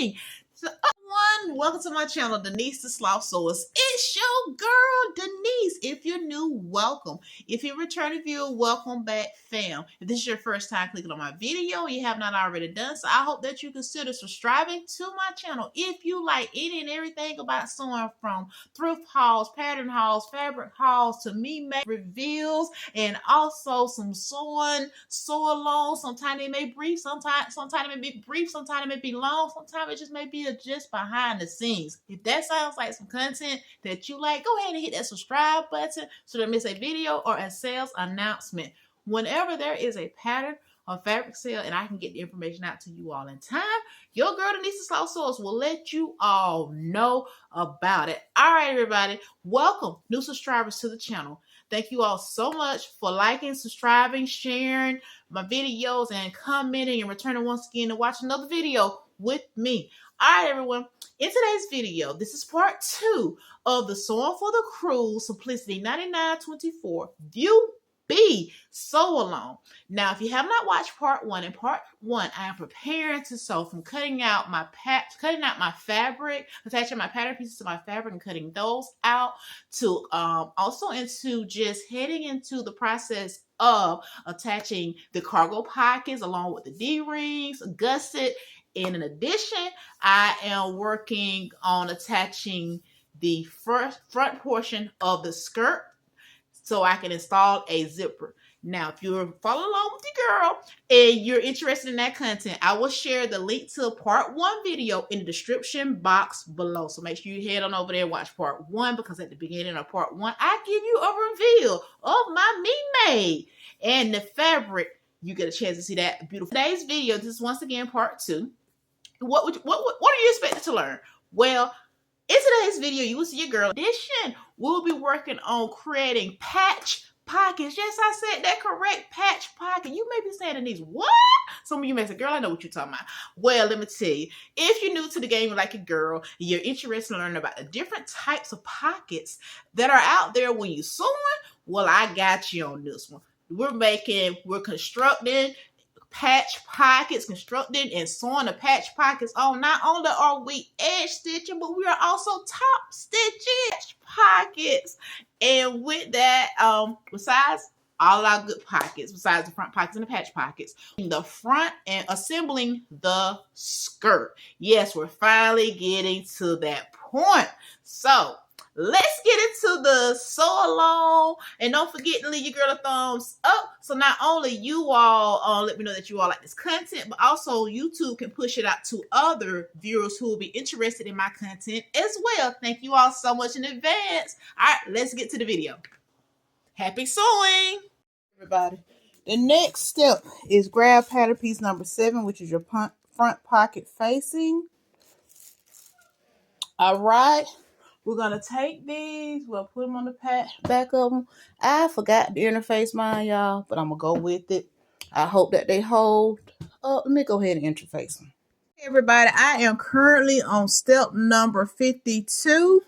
me. So, everyone, welcome to my channel, Denise the Sloth Sewist. It's your girl, Denise. If you're new, welcome. If you're a returning viewer, welcome back, fam. If this is your first time clicking on my video, you have not already done so, I hope that you consider subscribing to my channel. If you like any and everything about sewing, from thrift hauls, pattern hauls, fabric hauls, to me make reveals, and also some sewing, sew along. Sometimes it may brief, sometimes it may be brief, sometimes it may be long, sometimes it just may be just behind the scenes. If that sounds like some content that you like, go ahead and hit that subscribe button so don't miss a video or a sales announcement. Whenever there is a pattern or fabric sale and I can get the information out to you all in time, your girl Denise the Sloth Sewist will let you all know about it. All right, everybody, welcome new subscribers to the channel. Thank you all so much for liking, subscribing, sharing my videos, and commenting and returning once again to watch another video with me. All right, everyone. In today's video, this is part 2 of the Sewing for the Cruise Simplicity 9924 View B Sew Along. Now, if you have not watched part 1, in part 1, I am preparing to sew from cutting out my fabric, attaching my pattern pieces to my fabric and cutting those out, to also into just heading into the process of attaching the cargo pockets along with the D-rings, gusset. And in addition, I am working on attaching the front portion of the skirt so I can install a zipper. Now, if you're following along with your girl and you're interested in that content, I will share the link to part 1 video in the description box below. So make sure you head on over there and watch part 1, because at the beginning of part 1, I give you a reveal of my me-made and the fabric. You get a chance to see that beautiful. Today's video, this is once again part 2. What are you expected to learn? Well, in today's video, you will see your girl. In addition, we'll be working on creating patch pockets. Yes, I said that correct, patch pocket. You may be saying, Denise, what? Some of you may say, girl, I know what you're talking about. Well, let me tell you, if you're new to the game like a girl, you're interested in learning about the different types of pockets that are out there when you're sewing, well, I got you on this one. We're constructing patch pockets, constructing and sewing the patch pockets on. Not only are we edge stitching, but we are also top stitching patch pockets. And with that, besides all our good pockets, besides the front pockets and the patch pockets, in the front and assembling the skirt. Yes, we're finally getting to that point. So let's get into the sew along, and don't forget to leave your girl a thumbs up, so not only you all let me know that you all like this content, but also YouTube can push it out to other viewers who will be interested in my content as well. Thank you all so much in advance. All right, let's get to the video. Happy sewing, everybody. The next step is grab pattern piece number 7, which is your front pocket facing. All right. We're going to take these. We'll put them on the back of them. I forgot to interface mine, y'all, but I'm going to go with it. I hope that they hold. Oh, let me go ahead and interface them. Hey, everybody, I am currently on step number 52,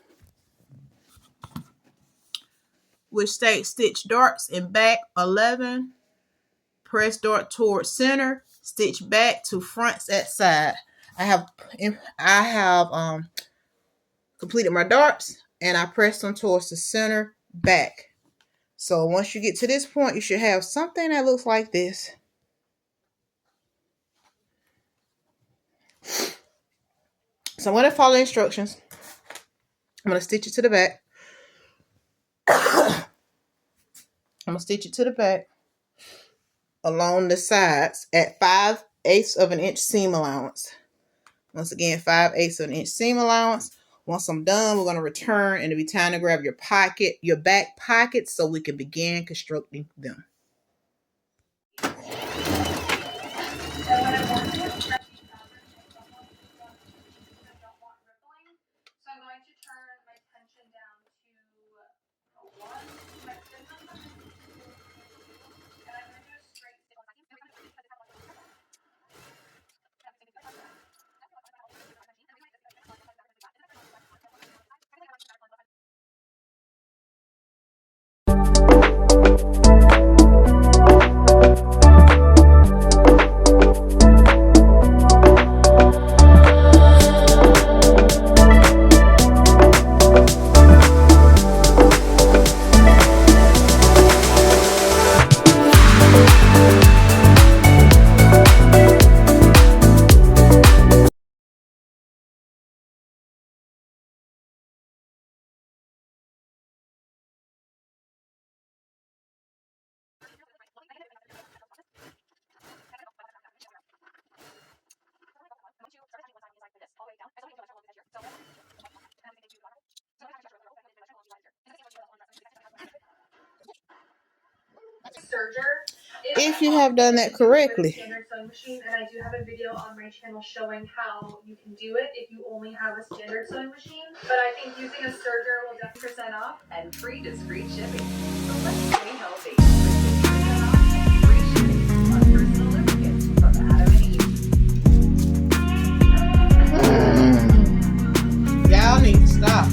which states stitch darts in back 11, press dart towards center, stitch back to fronts at side. I have completed my darts, and I pressed them towards the center back. So once you get to this point, you should have something that looks like this. So I'm going to follow the instructions. I'm going to stitch it to the back. I'm going to stitch it to the back along the sides at 5/8 of an inch seam allowance. Once again, 5/8 of an inch seam allowance. Once I'm done, we're going to return, and it'll be time to grab your back pockets so we can begin constructing them. if you have done that correctly. Standard sewing machine, and I do have a video on my channel showing how you can do it if you only have a standard sewing machine. But I think using a serger will definitely % off and free discreet shipping. So let's stay healthy. Free shipping on personal lubricants from Adam and Eve. Y'all need to stop.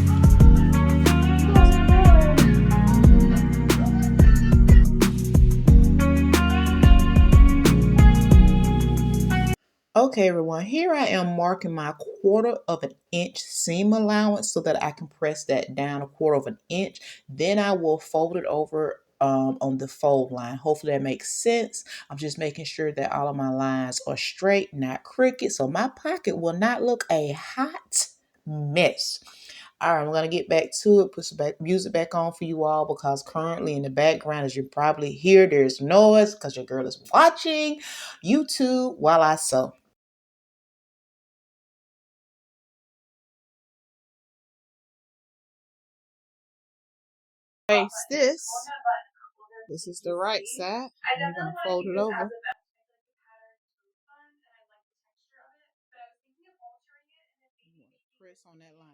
Okay, everyone, here I am marking my 1/4 inch seam allowance so that I can press that down 1/4 inch. Then I will fold it over on the fold line. Hopefully that makes sense. I'm just making sure that all of my lines are straight, not crooked, so my pocket will not look a hot mess. All right, I'm going to get back to it, put some music back on for you all because currently in the background, as you probably hear, there's noise because your girl is watching YouTube while I sew. Face this. This is the right side. I'm going to fold it over. Press on that line.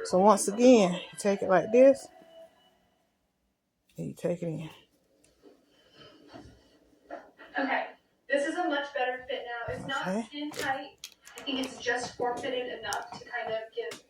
So once again, you take it like this, and you take it in. Okay, this is a much better fit now. It's not skin tight. I think it's just form fitted enough to kind of give.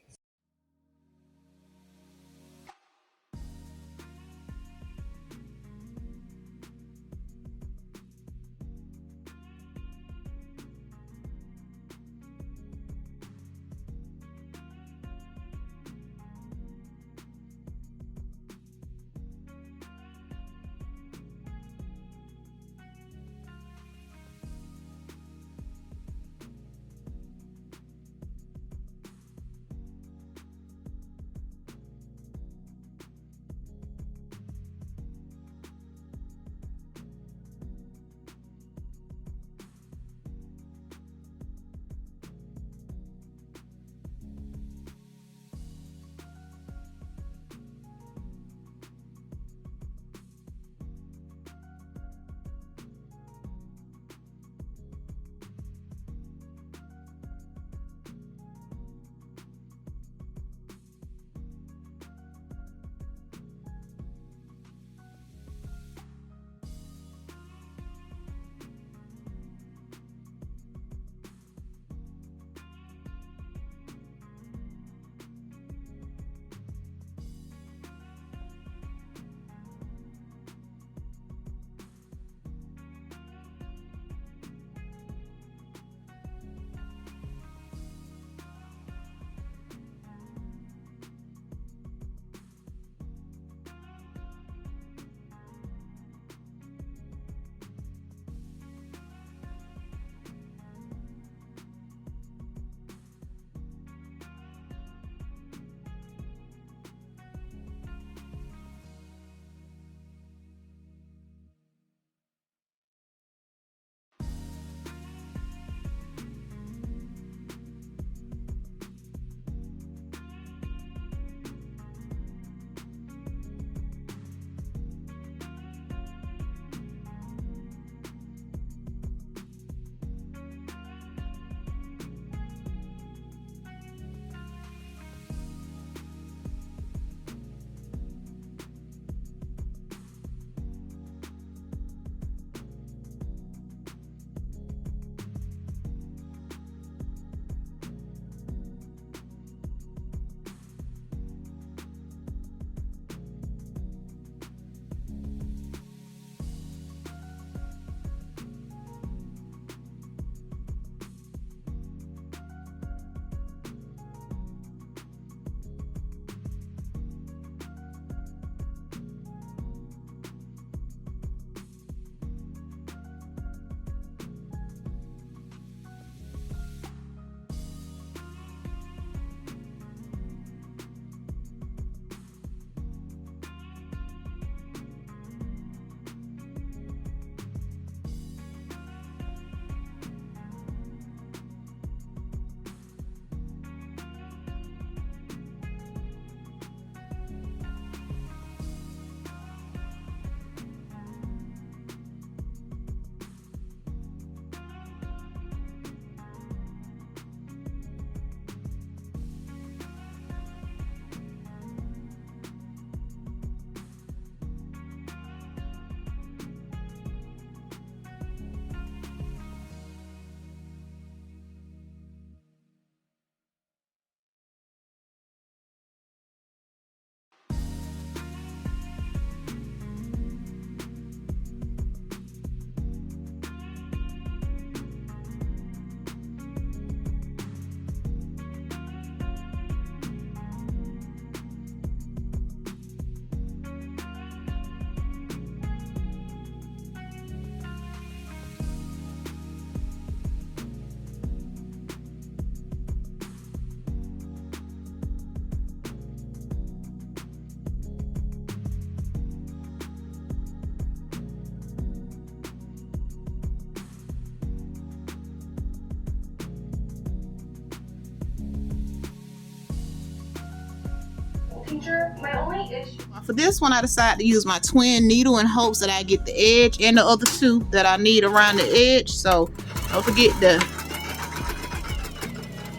Teacher, my only issue. For this one, I decided to use my twin needle in hopes that I get the edge and the other two that I need around the edge. So don't forget the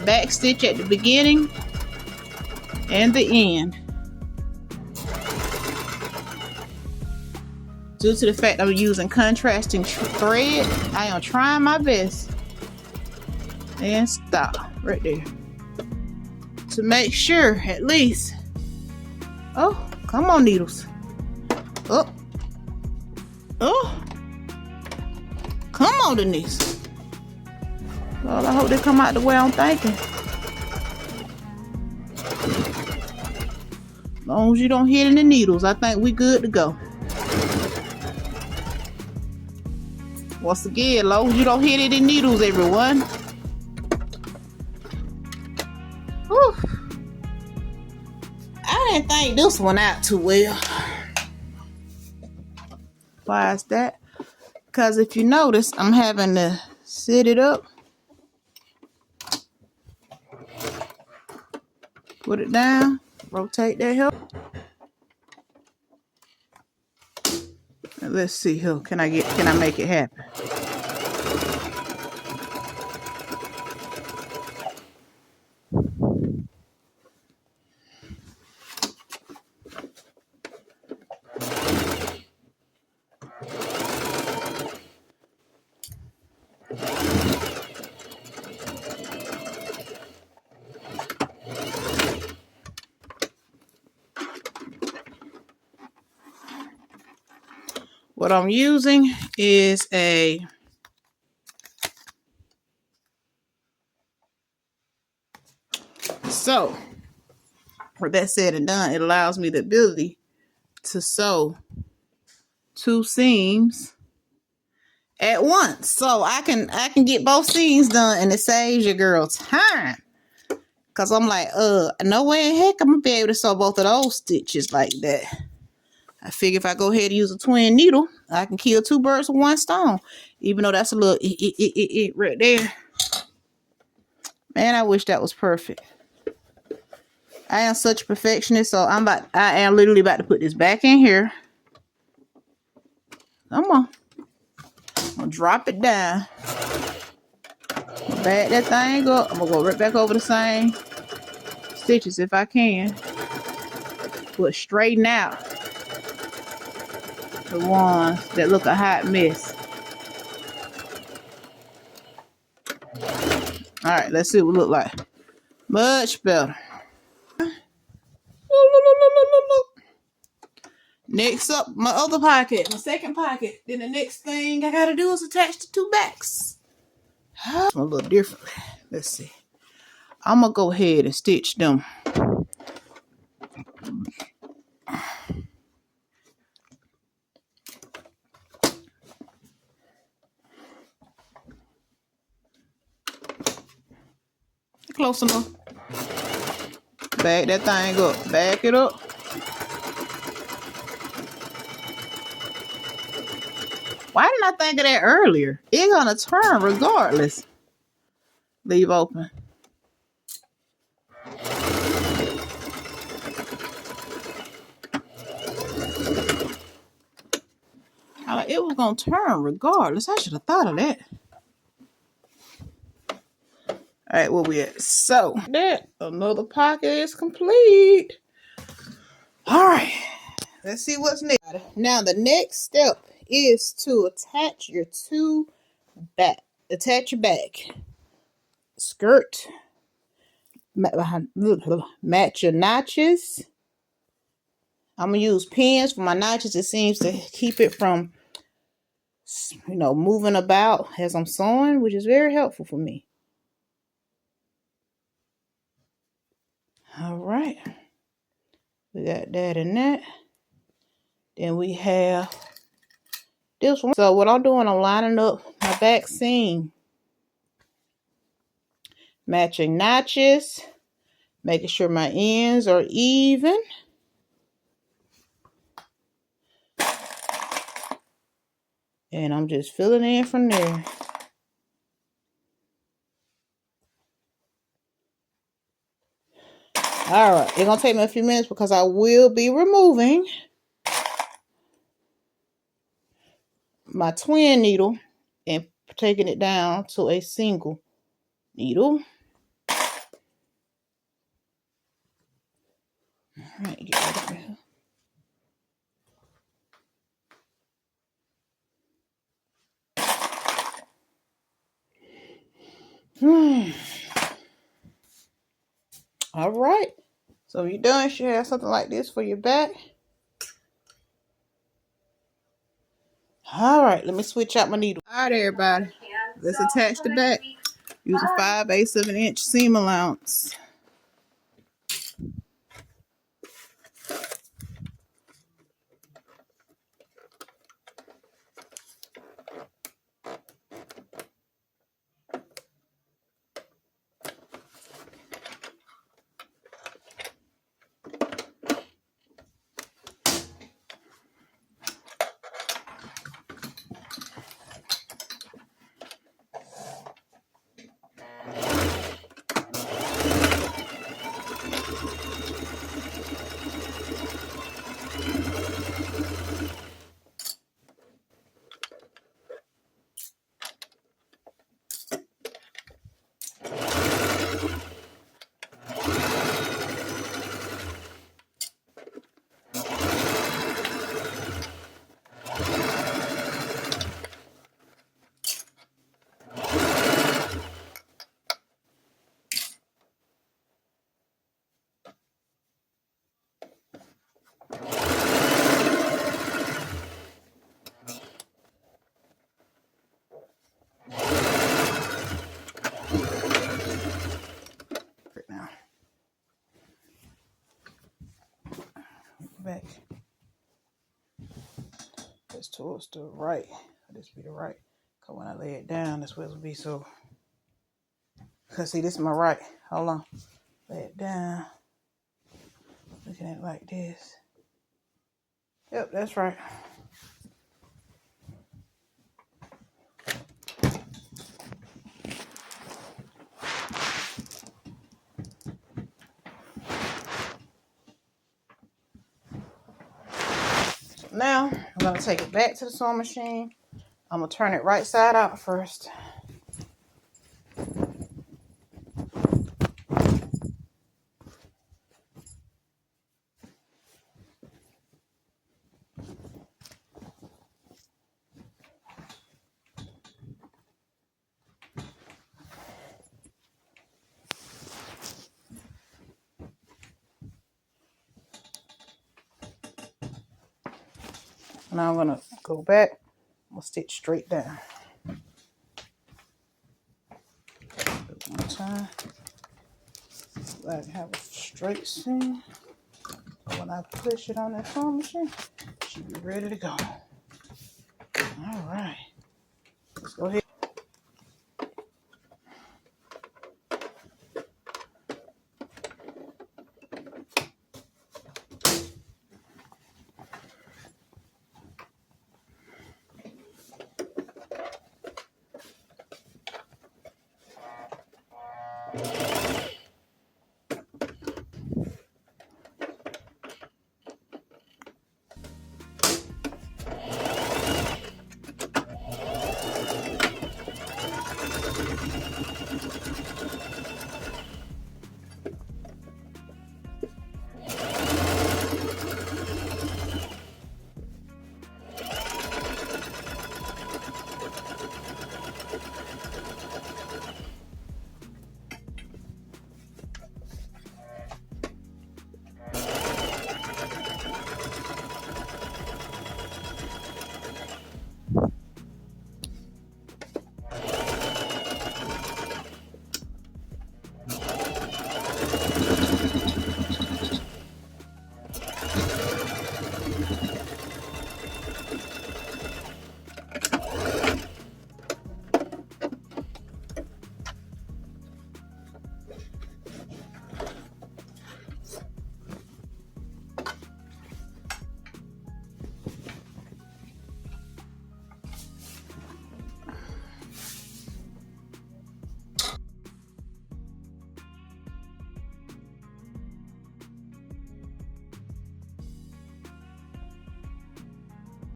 back stitch at the beginning and the end. Due to the fact I'm using contrasting thread, I am trying my best. And stop right there. To make sure, at least. Oh, come on, needles. Oh. Oh. Come on, Denise. Lord, I hope they come out the way I'm thinking. As long as you don't hit any needles, I think we good to go. Once again, as long as you don't hit any needles, everyone. Whew. I didn't think this one out too well. Why is that? Because if you notice, I'm having to sit it up, put it down, rotate that here. And let's see here. Can I make it happen? What I'm using is so with that said and done, it allows me the ability to sew 2 seams at once. So I can get both seams done, and it saves your girl time. Cause I'm like, no way in heck I'm gonna be able to sew both of those stitches like that. I figure if I go ahead and use a twin needle, I can kill 2 birds with 1 stone. Even though that's a little right there. Man, I wish that was perfect. I am such a perfectionist, so I am literally about to put this back in here. Come on. I'm gonna drop it down. Back that thing up. I'm gonna go right back over the same stitches if I can. But straighten out the ones that look a hot mess. Alright, let's see what it look like. Much better. Next up, my other pocket, my second pocket. Then the next thing I gotta do is attach the 2 backs. A little different. Let's see. I'm gonna go ahead and stitch them. Close enough. Back that thing up. Back it up. Why didn't I think of that earlier? It's gonna turn regardless. Leave open. It was gonna turn regardless. I should have thought of that. Alright, where we at? So that another pocket is complete. Alright. Let's see what's next. Now the next step is to attach your 2 back. Attach your back. Skirt. Match your notches. I'm gonna use pins for my notches. It seems to keep it from, moving about as I'm sewing, which is very helpful for me. All right. We got that and that. Then we have this one. So what I'm doing, I'm lining up my back seam. Matching notches. Making sure my ends are even. And I'm just filling in from there. Alright, it's going to take me a few minutes because I will be removing my twin needle and taking it down to a single needle. Alright, get ready for her. Alright. So you're done, you have something like this for your back. Alright, let me switch out my needle. Alright, everybody. Let's attach the back. Use a 5/8 of an inch seam allowance. Now, back. It's towards the right. This be the right. Cause when I lay it down, that's where it'll be. So, cause see, this is my right. Hold on. Lay it down. Looking at it like this. Yep, that's right. Now, I'm going to take it back to the sewing machine. I'm going to turn it right side out first. Now I'm going to go back. I'm going to stitch straight down. One time. So I have a straight seam. So when I push it on that sewing machine, it should be ready to go. All right. Let's go ahead.